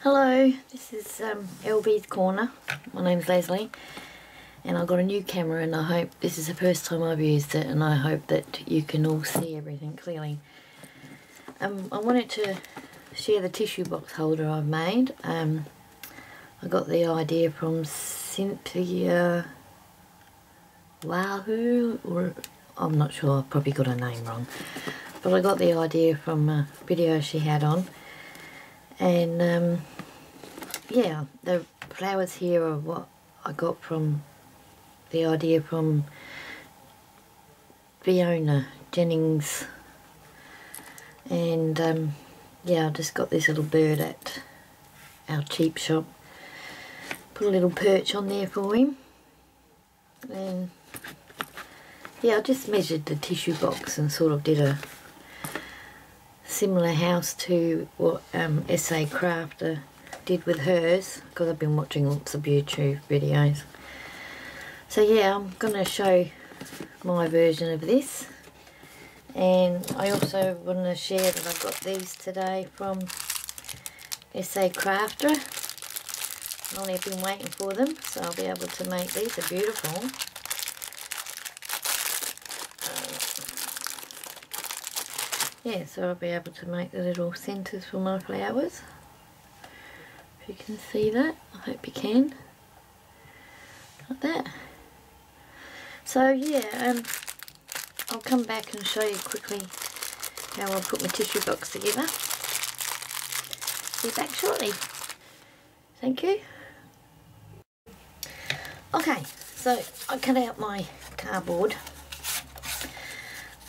Hello, this is LB's Corner. My name's Leslie and I've got a new camera and I hope this is the first time I've used it and I hope that you can all see everything clearly. I wanted to share the tissue box holder I've made. I got the idea from Cynthia Wahoo, or I'm not sure, I probably got her name wrong, but I got the idea from a video she had on. And yeah, the flowers here are what I got from the idea from Fiona Jennings. And yeah, I just got this little bird at our cheap shop. Put a little perch on there for him. And yeah, I just measured the tissue box and sort of did a similar house to what SA Crafter did with hers, because I've been watching lots of YouTube videos. So yeah, I'm going to show my version of this. And I also want to share that I got these today from SA Crafter. I've been waiting for them, so I'll be able to make these. Are beautiful. Yeah, so I'll be able to make the little centres for my flowers. If you can see that, I hope you can. Like that. So yeah, I'll come back and show you quickly how I put my tissue box together. Be back shortly. Thank you. Okay, so I cut out my cardboard.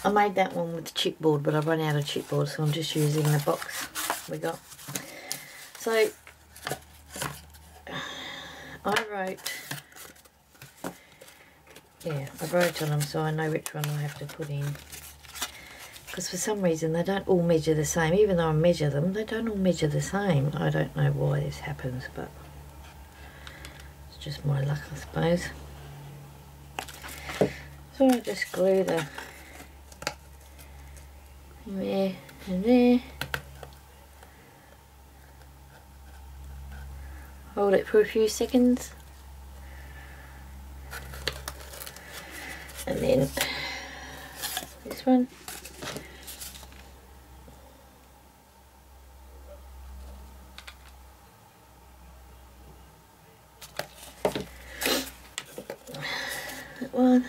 I made that one with chipboard, but I've run out of chipboard, so I'm just using the box we got. So I wrote on them so I know which one I have to put in. Because for some reason they don't all measure the same. Even though I measure them, they don't all measure the same. I don't know why this happens, but it's just my luck, I suppose. So I just glue the there and there. Hold it for a few seconds. And then this one. That one.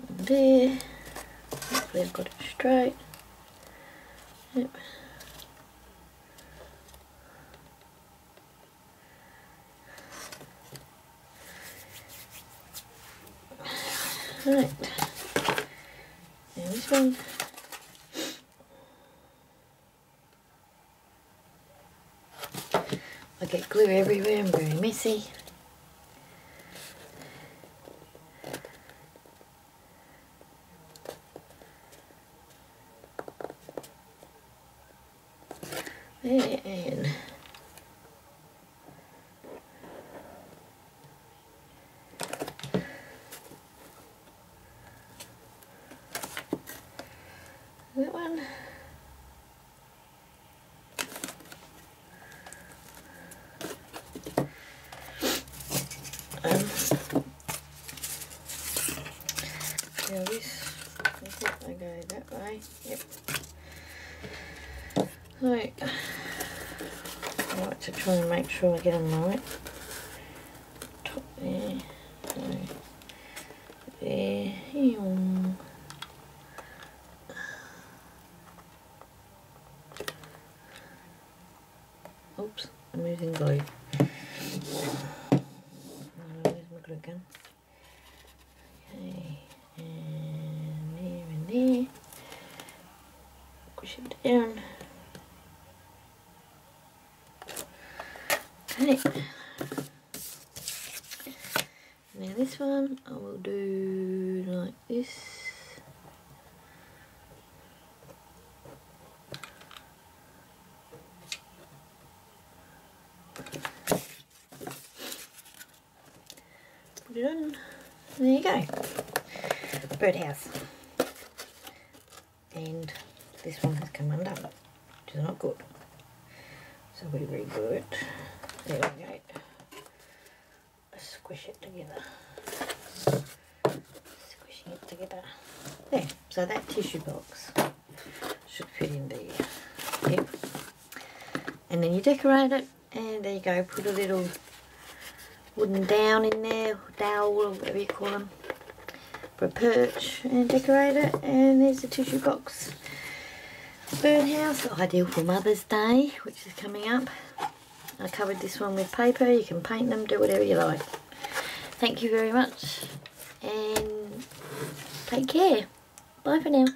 And there. Hopefully I've got it straight. Yep. Right. And this one. I get glue everywhere, I'm very messy. And that one. Yeah, this I go that way. Yep. Right. I like to try and make sure I get them right. Top there. So there. Oops, I'm using glue. Where's my glue gun? Okay, and there. Push it down. Okay. Now this one I will do like this. Put it on. There you go. Birdhouse. And this one has come undone, which is not good. So we reglue it. There we go. Squish it together. Squishing it together. There. So that tissue box should fit in there. Yep. And then you decorate it, and there you go. Put a little wooden down in there, dowel or whatever you call them, for a perch, and decorate it. And there's the tissue box birdhouse, ideal for Mother's Day, which is coming up. I covered this one with paper. You can paint them, do whatever you like. Thank you very much, and take care. Bye for now.